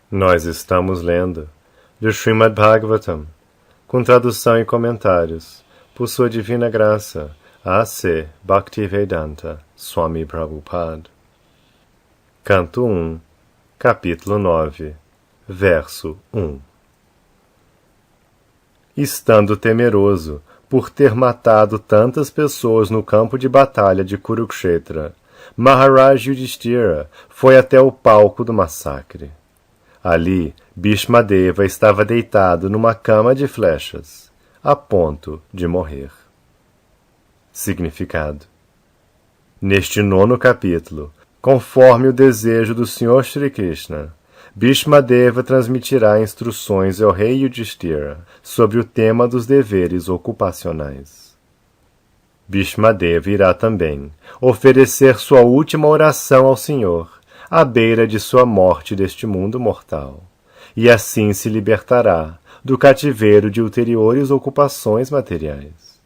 Nós estamos lendo do Srimad Bhagavatam, com tradução e comentários, por sua divina graça, A.C. Bhaktivedanta Swami Prabhupada. Canto 1, capítulo 9, verso 1. Estando temeroso por ter matado tantas pessoas no campo de batalha de Kurukshetra, Maharaj Yudhishthira foi até o palco do massacre. Ali, Bhishmadeva estava deitado numa cama de flechas, a ponto de morrer. Significado: neste 9º capítulo, conforme o desejo do Sr. Shri Krishna, Bhishmadeva transmitirá instruções ao rei Yudhishthira sobre o tema dos deveres ocupacionais. Bhishmadeva irá também oferecer sua última oração ao Senhor, à beira de sua morte deste mundo mortal, e assim se libertará do cativeiro de ulteriores ocupações materiais.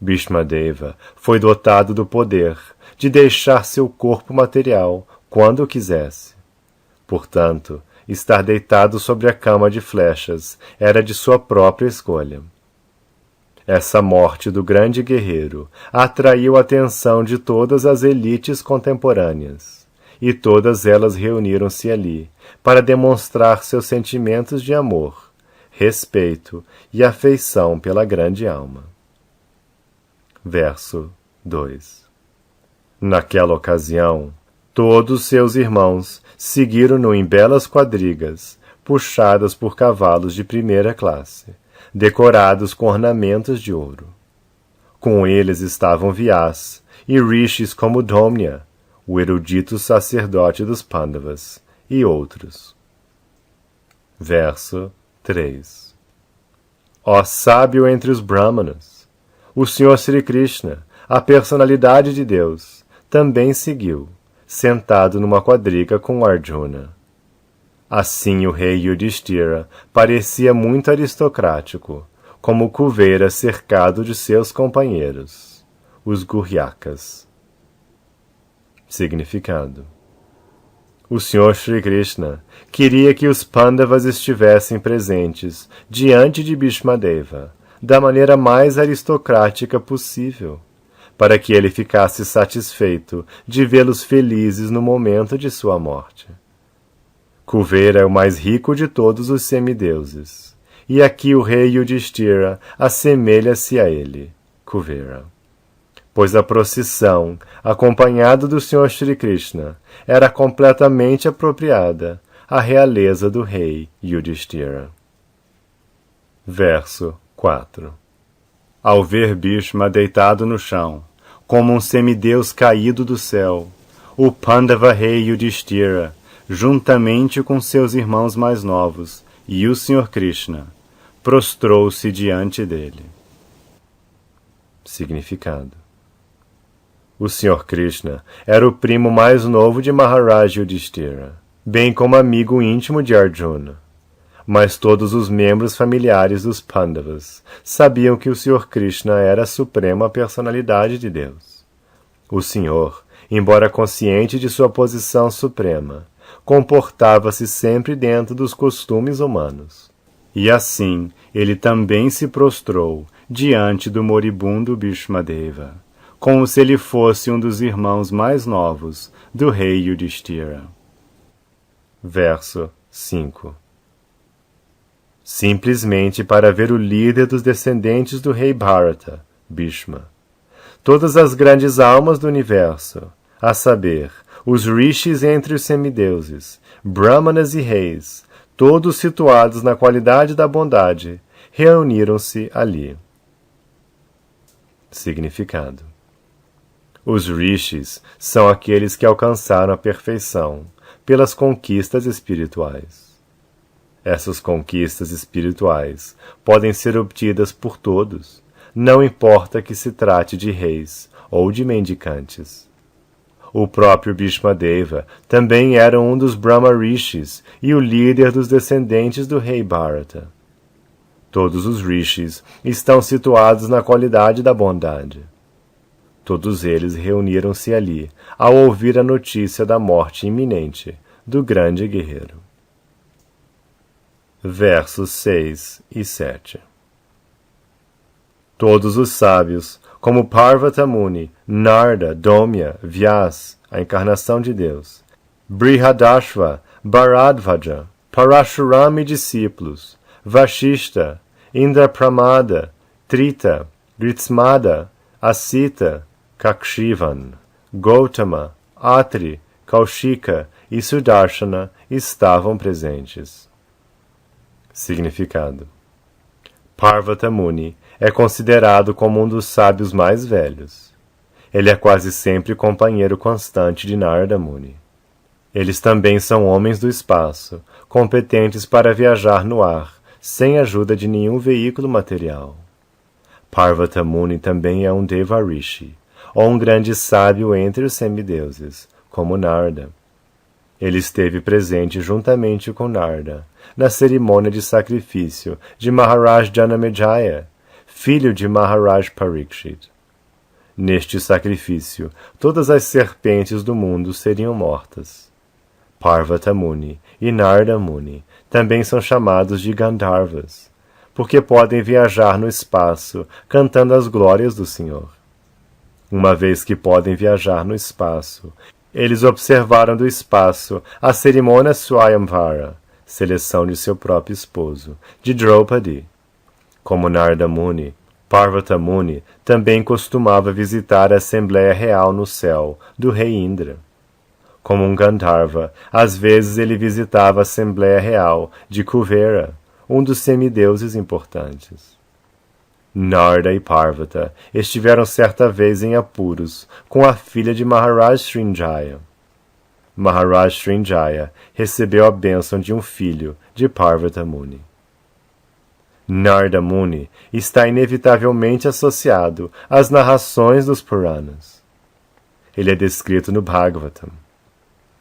Bhishmadeva foi dotado do poder de deixar seu corpo material quando quisesse. Portanto, estar deitado sobre a cama de flechas era de sua própria escolha. Essa morte do grande guerreiro atraiu a atenção de todas as elites contemporâneas, e todas elas reuniram-se ali para demonstrar seus sentimentos de amor, respeito e afeição pela grande alma. Verso 2. Naquela ocasião, todos seus irmãos seguiram-no em belas quadrigas, puxadas por cavalos de primeira classe, decorados com ornamentos de ouro. Com eles estavam Vyas e rishis como Dhaumya, o erudito sacerdote dos Pandavas, e outros. Verso 3. Ó sábio entre os Brahmanas, o Sr. Sri Krishna, a personalidade de Deus, também seguiu, sentado numa quadriga com Arjuna. Assim o rei Yudhishthira parecia muito aristocrático, como Kuvera cercado de seus companheiros, os Guryakas. Significado: o Sr. Shri Krishna queria que os Pandavas estivessem presentes diante de Bhishmadeva, da maneira mais aristocrática possível, para que ele ficasse satisfeito de vê-los felizes no momento de sua morte. Kuvera é o mais rico de todos os semideuses, e aqui o rei Yudhishthira assemelha-se a ele, Kuvera. Pois a procissão, acompanhada do Sr. Shri Krishna, era completamente apropriada à realeza do rei Yudhishthira. Verso 4. Ao ver Bhishma deitado no chão, como um semideus caído do céu, o Pandava rei Yudhishthira, juntamente com seus irmãos mais novos e o Sr. Krishna, prostrou-se diante dele. Significado: o Sr. Krishna era o primo mais novo de Maharaj Yudhishthira, bem como amigo íntimo de Arjuna. Mas todos os membros familiares dos Pandavas sabiam que o Sr. Krishna era a suprema personalidade de Deus. O Senhor, embora consciente de sua posição suprema, comportava-se sempre dentro dos costumes humanos. E assim, ele também se prostrou diante do moribundo Bhishmadeva, como se ele fosse um dos irmãos mais novos do rei Yudhishthira. Verso 5. Simplesmente para ver o líder dos descendentes do rei Bharata, Bhishma. Todas as grandes almas do universo, a saber, os rishis entre os semideuses, brahmanas e reis, todos situados na qualidade da bondade, reuniram-se ali. Significado: os rishis são aqueles que alcançaram a perfeição pelas conquistas espirituais. Essas conquistas espirituais podem ser obtidas por todos, não importa que se trate de reis ou de mendicantes. O próprio Bhishmadeva também era um dos Brahma Rishis e o líder dos descendentes do rei Bharata. Todos os rishis estão situados na qualidade da bondade. Todos eles reuniram-se ali ao ouvir a notícia da morte iminente do grande guerreiro. versos 6 e 7. Todos os sábios, como Parvata Muni, Narda, Domya, Vyas, a encarnação de Deus, Brihadashva, Bharadvaja, Parashurama e discípulos, Vashishta, Indrapramada, Trita, Gritsmada, Asita, Kakshivan, Gautama, Atri, Kaushika e Sudarshana estavam presentes. Significado: Parvata Muni é considerado como um dos sábios mais velhos. Ele é quase sempre companheiro constante de Narada Muni. Eles também são homens do espaço, competentes para viajar no ar, sem ajuda de nenhum veículo material. Parvata Muni também é um Devarishi, ou um grande sábio entre os semideuses, como Narada. Ele esteve presente juntamente com Narada, na cerimônia de sacrifício de Maharaj Janamejaya, filho de Maharaj Parikshit. Neste sacrifício, todas as serpentes do mundo seriam mortas. Parvata Muni e Narada Muni também são chamados de Gandharvas, porque podem viajar no espaço cantando as glórias do Senhor. Uma vez que podem viajar no espaço, eles observaram do espaço a cerimônia Swayamvara, seleção de seu próprio esposo, de Draupadi. Como Narada Muni, Parvata Muni também costumava visitar a Assembleia Real no céu do rei Indra. Como um Gandharva, às vezes ele visitava a Assembleia Real de Kuvera, um dos semideuses importantes. Narada e Parvata estiveram certa vez em apuros com a filha de Maharaj Srinjaya. Maharaj Srinjaya recebeu a bênção de um filho de Parvata Muni. Narada Muni está inevitavelmente associado às narrações dos Puranas. Ele é descrito no Bhagavatam.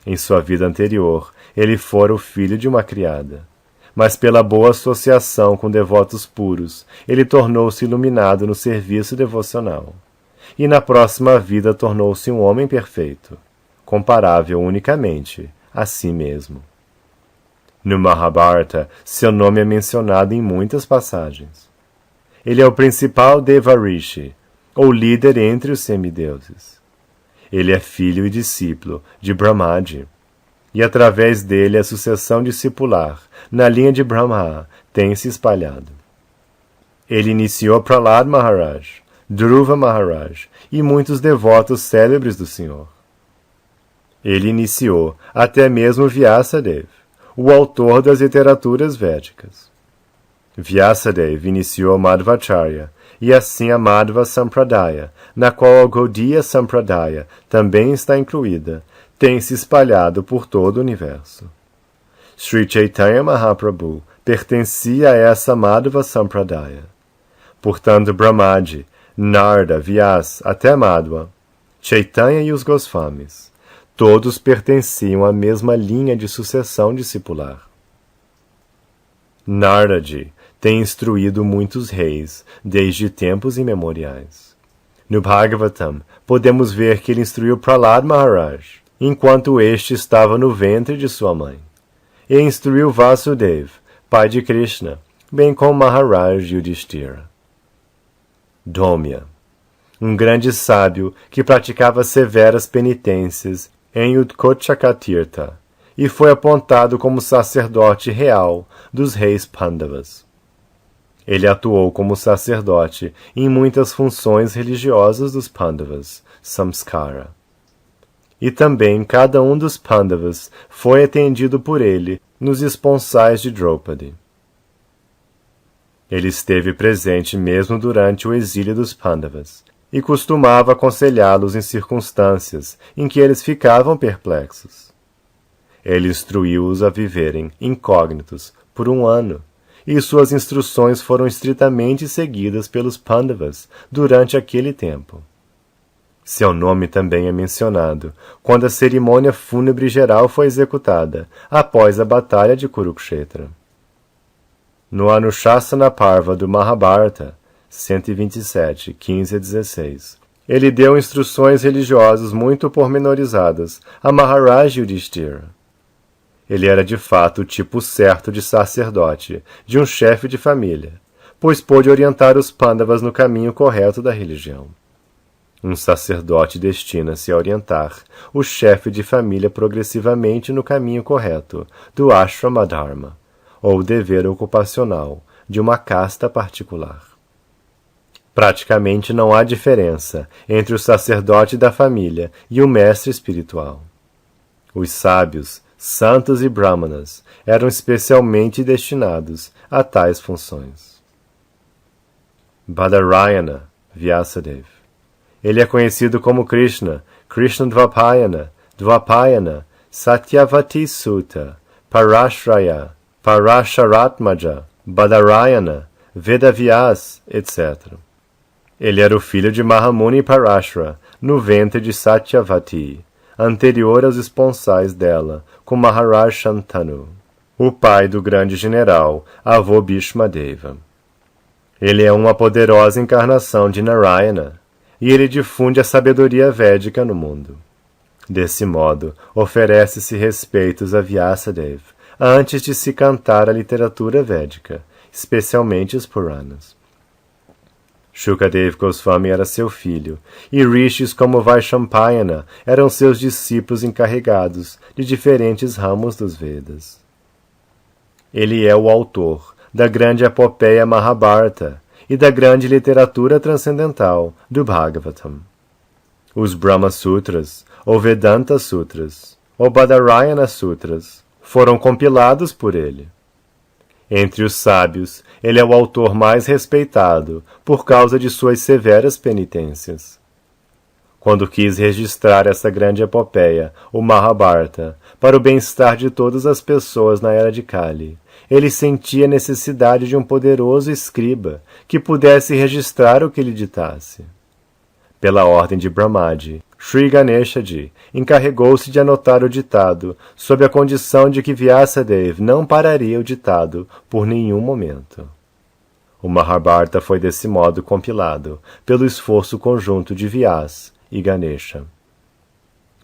Em sua vida anterior, ele fora o filho de uma criada, mas pela boa associação com devotos puros, ele tornou-se iluminado no serviço devocional, e na próxima vida tornou-se um homem perfeito, comparável unicamente a si mesmo. No Mahabharata, seu nome é mencionado em muitas passagens. Ele é o principal Devarishi, ou líder entre os semideuses. Ele é filho e discípulo de Brahmaji, e através dele a sucessão discipular, na linha de Brahma, tem se espalhado. Ele iniciou Prahlad Maharaj, Dhruva Maharaj e muitos devotos célebres do Senhor. Ele iniciou até mesmo Vyasadeva, o autor das literaturas védicas. Vyasadeva iniciou Madhvacharya, e assim a Madhva Sampradaya, na qual a Gaudiya Sampradaya também está incluída, tem se espalhado por todo o universo. Sri Chaitanya Mahaprabhu pertencia a essa Madhva Sampradaya. Portanto, Brahmaji, Narada, Vyas, até Madhva, Chaitanya e os Goswamis, todos pertenciam à mesma linha de sucessão discipular. Naradaji tem instruído muitos reis, desde tempos imemoriais. No Bhagavatam, podemos ver que ele instruiu Prahlad Maharaj, enquanto este estava no ventre de sua mãe, e instruiu Vasudeva, pai de Krishna, bem como Maharaj Yudhishthira. Domya, um grande sábio que praticava severas penitências em Utkochakatirtha, e foi apontado como sacerdote real dos reis Pandavas. Ele atuou como sacerdote em muitas funções religiosas dos Pandavas, samskara. E também cada um dos Pandavas foi atendido por ele nos esponsais de Draupadi. Ele esteve presente mesmo durante o exílio dos Pandavas, e costumava aconselhá-los em circunstâncias em que eles ficavam perplexos. Ele instruiu-os a viverem incógnitos por 1 ano, e suas instruções foram estritamente seguidas pelos Pandavas durante aquele tempo. Seu nome também é mencionado quando a cerimônia fúnebre geral foi executada após a batalha de Kurukshetra. No Anushasana Parva do Mahabharata, 127, 15 a 16, ele deu instruções religiosas muito pormenorizadas a Maharaj Yudhishthira. Ele era de fato o tipo certo de sacerdote, de um chefe de família, pois pôde orientar os Pandavas no caminho correto da religião. Um sacerdote destina-se a orientar o chefe de família progressivamente no caminho correto do ashrama dharma, ou dever ocupacional de uma casta particular. Praticamente não há diferença entre o sacerdote da família e o mestre espiritual. Os sábios, santos e brahmanas eram especialmente destinados a tais funções. Badarayana, Vyasadeva. Ele é conhecido como Krishna, Krishna Dvapayana, Dvapayana, Satyavati Sutta, Parashraya, Parasharatmaja, Badarayana, Vedavyas, etc. Ele era o filho de Mahamuni Parashara, no ventre de Satyavati, anterior aos esponsais dela, com Maharaj Shantanu, o pai do grande general, avô Bhishmadeva. Ele é uma poderosa encarnação de Narayana, e ele difunde a sabedoria védica no mundo. Desse modo, oferece-se respeitos a Vyasadeva, antes de se cantar a literatura védica, especialmente os Puranas. Shukadeva Goswami era seu filho, e rishis como Vaishampayana eram seus discípulos encarregados de diferentes ramos dos Vedas. Ele é o autor da grande epopeia Mahabharata e da grande literatura transcendental do Bhagavatam. Os Brahma Sutras, ou Vedanta Sutras, ou Badarayana Sutras, foram compilados por ele. Entre os sábios, ele é o autor mais respeitado por causa de suas severas penitências. Quando quis registrar essa grande epopeia, o Mahabharata, para o bem-estar de todas as pessoas na era de Kali, ele sentia a necessidade de um poderoso escriba que pudesse registrar o que lhe ditasse. Pela ordem de Brahmaji, Sri Ganeshaji encarregou-se de anotar o ditado, sob a condição de que Vyasadeva não pararia o ditado por nenhum momento. O Mahabharata foi desse modo compilado, pelo esforço conjunto de Vyas e Ganesha.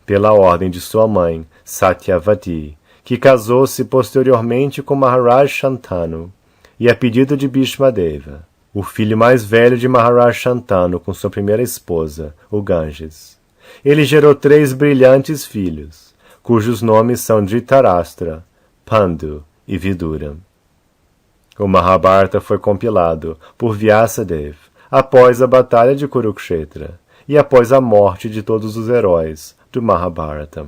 Pela ordem de sua mãe, Satyavati, que casou-se posteriormente com Maharaj Shantanu, e a pedido de Bhishmadeva, o filho mais velho de Maharaj Shantanu com sua primeira esposa, o Ganges. Ele gerou 3 brilhantes filhos, cujos nomes são Dhritarashtra, Pandu e Vidura. O Mahabharata foi compilado por Vyasadeva após a Batalha de Kurukshetra e após a morte de todos os heróis do Mahabharata.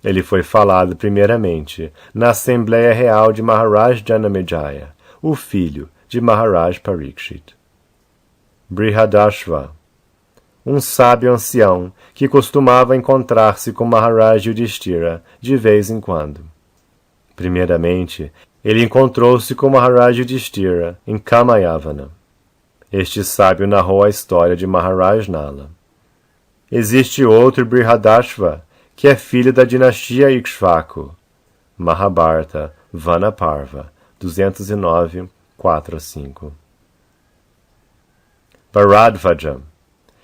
Ele foi falado primeiramente na Assembleia Real de Maharaj Janamejaya, o filho de Maharaj Parikshit. Brihadashva, um sábio ancião que costumava encontrar-se com Maharaj Yudhishthira de vez em quando. Primeiramente, ele encontrou-se com Maharaj Yudhishthira em Kamayavana. Este sábio narrou a história de Maharaj Nala. Existe outro Brihadashva, que é filho da dinastia Ikshvaku. Mahabharata, Vanaparva, 209, 4-5. Bharadvaja.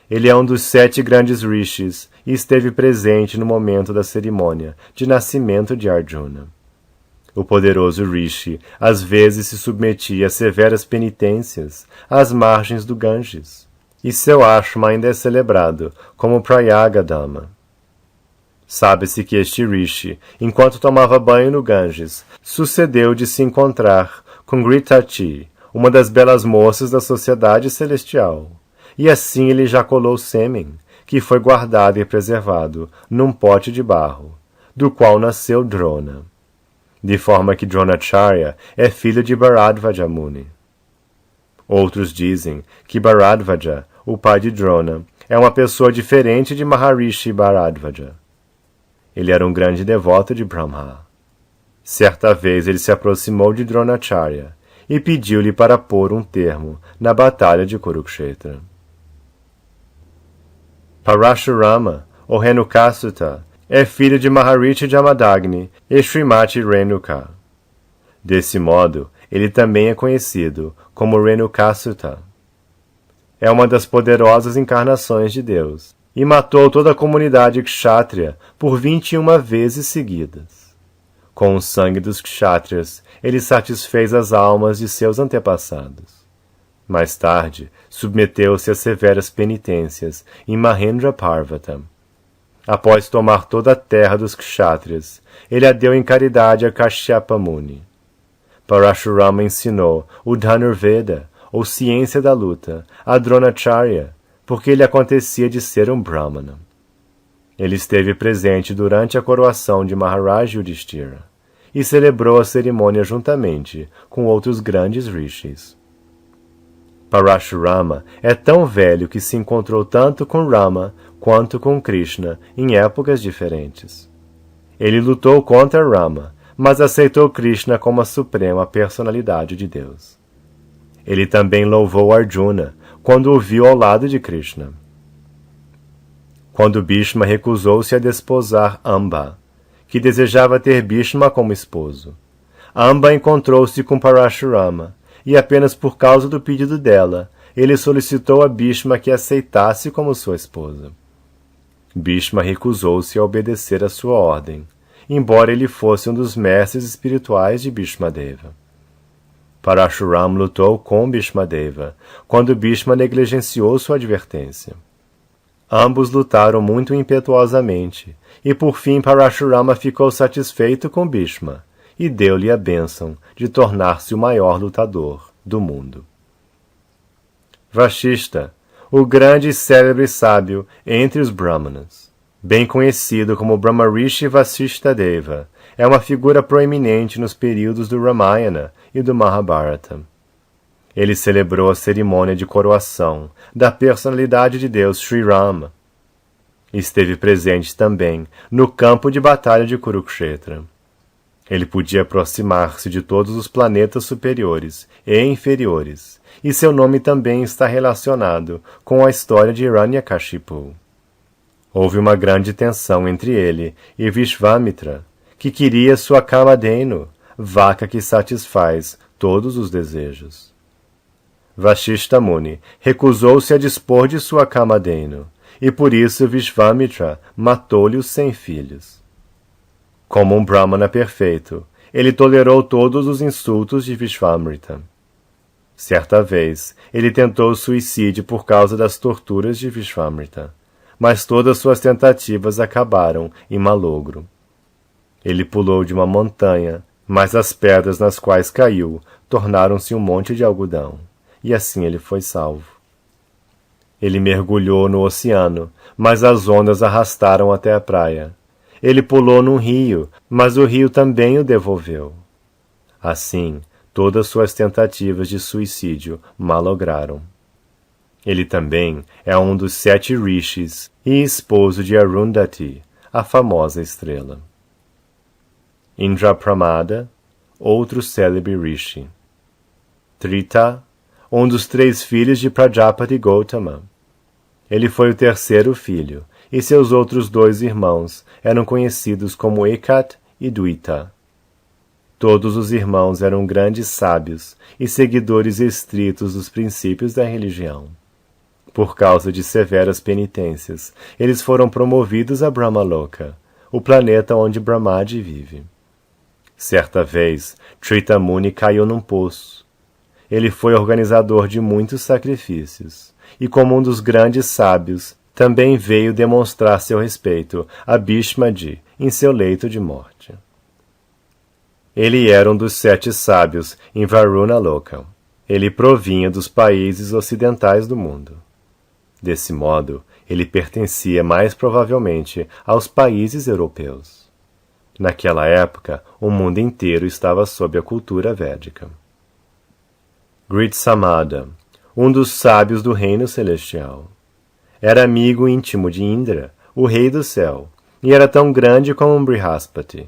Ele é um dos 7 grandes rishis e esteve presente no momento da cerimônia de nascimento de Arjuna. O poderoso rishi às vezes se submetia a severas penitências às margens do Ganges, e seu ashrama ainda é celebrado como Prayagadama. Sabe-se que este rishi, enquanto tomava banho no Ganges, sucedeu de se encontrar com Gritati, uma das belas moças da sociedade celestial, e assim ele ejaculou sêmen, que foi guardado e preservado num pote de barro, do qual nasceu Drona, de forma que Dronacharya é filho de Bharadvaja Muni. Outros dizem que Bharadvaja, o pai de Drona, é uma pessoa diferente de Maharishi Bharadvaja. Ele era um grande devoto de Brahma. Certa vez ele se aproximou de Dronacharya e pediu-lhe para pôr um termo na batalha de Kurukshetra. Parashurama, ou Renukasuta, é filho de Maharishi Jamadagni e Srimati Renuka. Desse modo, ele também é conhecido como Renukasuta. É uma das poderosas encarnações de Deus, e matou toda a comunidade kshatriya por 21 vezes seguidas. Com o sangue dos kshatriyas, ele satisfez as almas de seus antepassados. Mais tarde, submeteu-se a severas penitências em Mahendra Parvata. Após tomar toda a terra dos kshatriyas, ele a deu em caridade a Kashyapa Muni. Parashurama ensinou o Dhanurveda, ou ciência da luta, a Dronacharya, porque ele acontecia de ser um Brahmana. Ele esteve presente durante a coroação de Maharaj Yudhishthira e celebrou a cerimônia juntamente com outros grandes rishis. Parashurama é tão velho que se encontrou tanto com Rama quanto com Krishna em épocas diferentes. Ele lutou contra Rama, mas aceitou Krishna como a suprema personalidade de Deus. Ele também louvou Arjuna quando o viu ao lado de Krishna. Quando Bhishma recusou-se a desposar Amba, que desejava ter Bhishma como esposo, Amba encontrou-se com Parashurama, e apenas por causa do pedido dela, ele solicitou a Bhishma que aceitasse como sua esposa. Bhishma recusou-se a obedecer a sua ordem, embora ele fosse um dos mestres espirituais de Bhishmadeva. Parashurama lutou com Bhishmadeva, quando Bhishma negligenciou sua advertência. Ambos lutaram muito impetuosamente, e por fim Parashurama ficou satisfeito com Bhishma, e deu-lhe a bênção de tornar-se o maior lutador do mundo. Vashishta, o grande e célebre sábio entre os Brahmanas, bem conhecido como Brahmarishi Vasishtadeva, é uma figura proeminente nos períodos do Ramayana e do Mahabharata. Ele celebrou a cerimônia de coroação da personalidade de Deus Sri Rama. Esteve presente também no campo de batalha de Kurukshetra. Ele podia aproximar-se de todos os planetas superiores e inferiores, e seu nome também está relacionado com a história de Hiranyakashipu. Houve uma grande tensão entre ele e Vishvamitra, que queria sua Kamadhenu, vaca que satisfaz todos os desejos. Vashishta Muni recusou-se a dispor de sua Kamadhenu, e por isso Vishvamitra matou-lhe os 100 filhos. Como um Brahmana perfeito, ele tolerou todos os insultos de Vishvamitra. Certa vez, ele tentou suicídio por causa das torturas de Vishvamitra, mas todas suas tentativas acabaram em malogro. Ele pulou de uma montanha, mas as pedras nas quais caiu tornaram-se um monte de algodão, e assim ele foi salvo. Ele mergulhou no oceano, mas as ondas arrastaram até a praia. Ele pulou num rio, mas o rio também o devolveu. Assim, todas suas tentativas de suicídio malograram. Ele também é um dos 7 rishis e esposo de Arundhati, a famosa estrela. Indrapramada, outro célebre rishi. Trita, um dos 3 filhos de Prajapati Gautama. Ele foi o 3º filho, e seus outros 2 irmãos eram conhecidos como Ekat e Dvita. Todos os irmãos eram grandes sábios e seguidores estritos dos princípios da religião. Por causa de severas penitências, eles foram promovidos a Brahmaloka, o planeta onde Brahmadi vive. Certa vez, Trita Muni caiu num poço. Ele foi organizador de muitos sacrifícios, e como um dos grandes sábios, também veio demonstrar seu respeito a Bhishmaji em seu leito de morte. Ele era um dos 7 sábios em Varuna Loka. Ele provinha dos países ocidentais do mundo. Desse modo, ele pertencia mais provavelmente aos países europeus. Naquela época, o mundo inteiro estava sob a cultura védica. Gritsamada, um dos sábios do reino celestial. Era amigo íntimo de Indra, o rei do céu, e era tão grande como Brihaspati.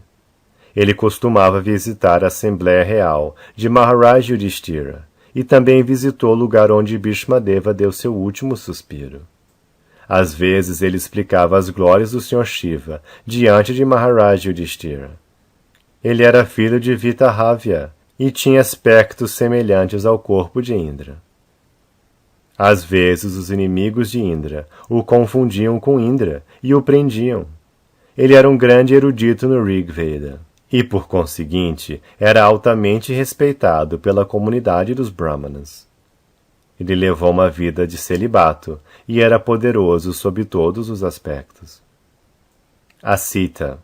Ele costumava visitar a Assembleia Real de Maharaj Yudhishthira e também visitou o lugar onde Bhishmadeva deu seu último suspiro. Às vezes ele explicava as glórias do Sr. Shiva diante de Maharaj Yudhishthira. Ele era filho de Vitahavya e tinha aspectos semelhantes ao corpo de Indra. Às vezes os inimigos de Indra o confundiam com Indra e o prendiam. Ele era um grande erudito no Rig Veda. e, por conseguinte, era altamente respeitado pela comunidade dos Brahmanas. Ele levou uma vida de celibato e era poderoso sob todos os aspectos. Asita.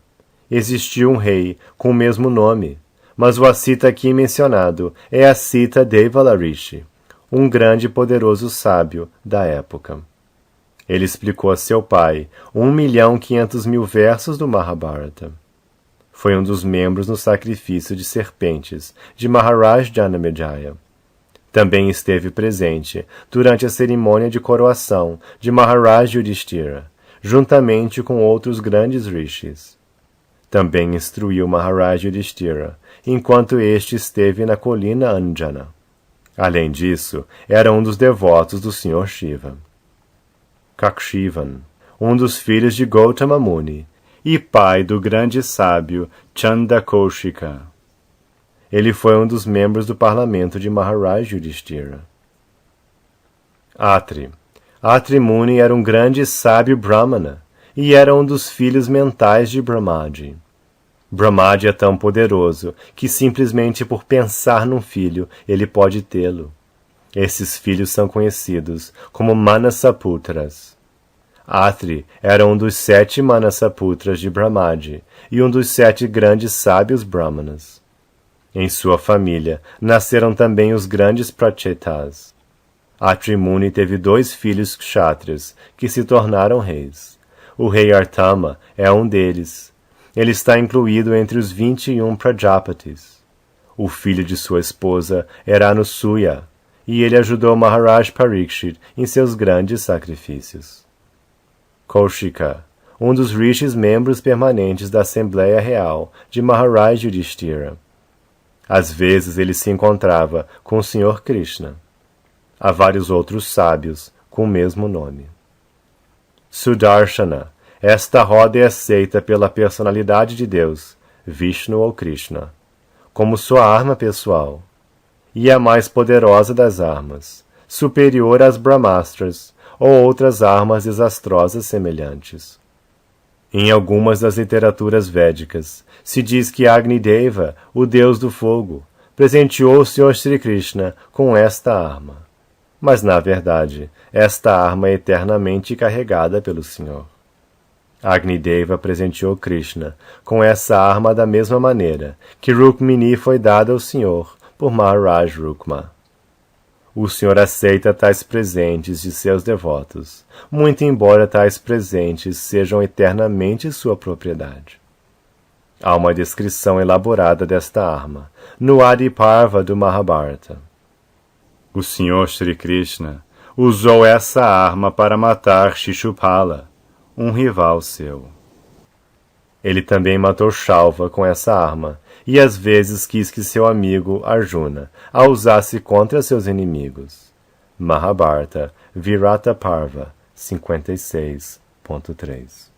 Existiu um rei com o mesmo nome, mas o Asita aqui mencionado é Asita Devalarishi, um grande e poderoso sábio da época. Ele explicou a seu pai 1.500.000 versos do Mahabharata. Foi um dos membros no sacrifício de serpentes de Maharaj Janamejaya. Também esteve presente durante a cerimônia de coroação de Maharaj Yudhishthira, juntamente com outros grandes rishis. Também instruiu Maharaj Yudhishthira, enquanto este esteve na colina Anjana. Além disso, era um dos devotos do Sr. Shiva. Kakshivan, um dos filhos de Gautama Muni, e pai do grande sábio Chandakoshika. Ele foi um dos membros do parlamento de Maharaj Yudhishthira. Atri. Atri Muni era um grande sábio Brahmana, e era um dos filhos mentais de Brahmaji. Brahmaji é tão poderoso que simplesmente por pensar num filho, ele pode tê-lo. Esses filhos são conhecidos como Manasaputras. Atri era um dos 7 Manasaputras de Brahmaji e um dos 7 grandes sábios Brahmanas. Em sua família nasceram também os grandes Prachetas. Atri Muni teve 2 filhos kshatriyas que se tornaram reis. O rei Artama é um deles. Ele está incluído entre os 21 Prajapatis. O filho de sua esposa era Anusuya, e ele ajudou Maharaj Parikshit em seus grandes sacrifícios. Kaushika, um dos rishis membros permanentes da Assembleia Real de Maharaj Yudhishthira. Às vezes ele se encontrava com o Sr. Krishna. Há vários outros sábios com o mesmo nome. Sudarshana. Esta roda é aceita pela personalidade de Deus, Vishnu ou Krishna, como sua arma pessoal, e a mais poderosa das armas, superior às Brahmastras ou outras armas desastrosas semelhantes. Em algumas das literaturas védicas, se diz que Agnideva, o deus do fogo, presenteou o Sr. Sri Krishna com esta arma. Mas, na verdade, esta arma é eternamente carregada pelo Senhor. Agnideva presenteou Krishna com essa arma da mesma maneira que Rukmini foi dada ao Senhor por Maharaj Rukma. O Senhor aceita tais presentes de seus devotos, muito embora tais presentes sejam eternamente sua propriedade. Há uma descrição elaborada desta arma no Adi Parva do Mahabharata. O Senhor Sri Krishna usou essa arma para matar Shishupala, um rival seu. Ele também matou Shalva com essa arma, e às vezes quis que seu amigo Arjuna a usasse contra seus inimigos. Mahabharata, Virata Parva, 56.3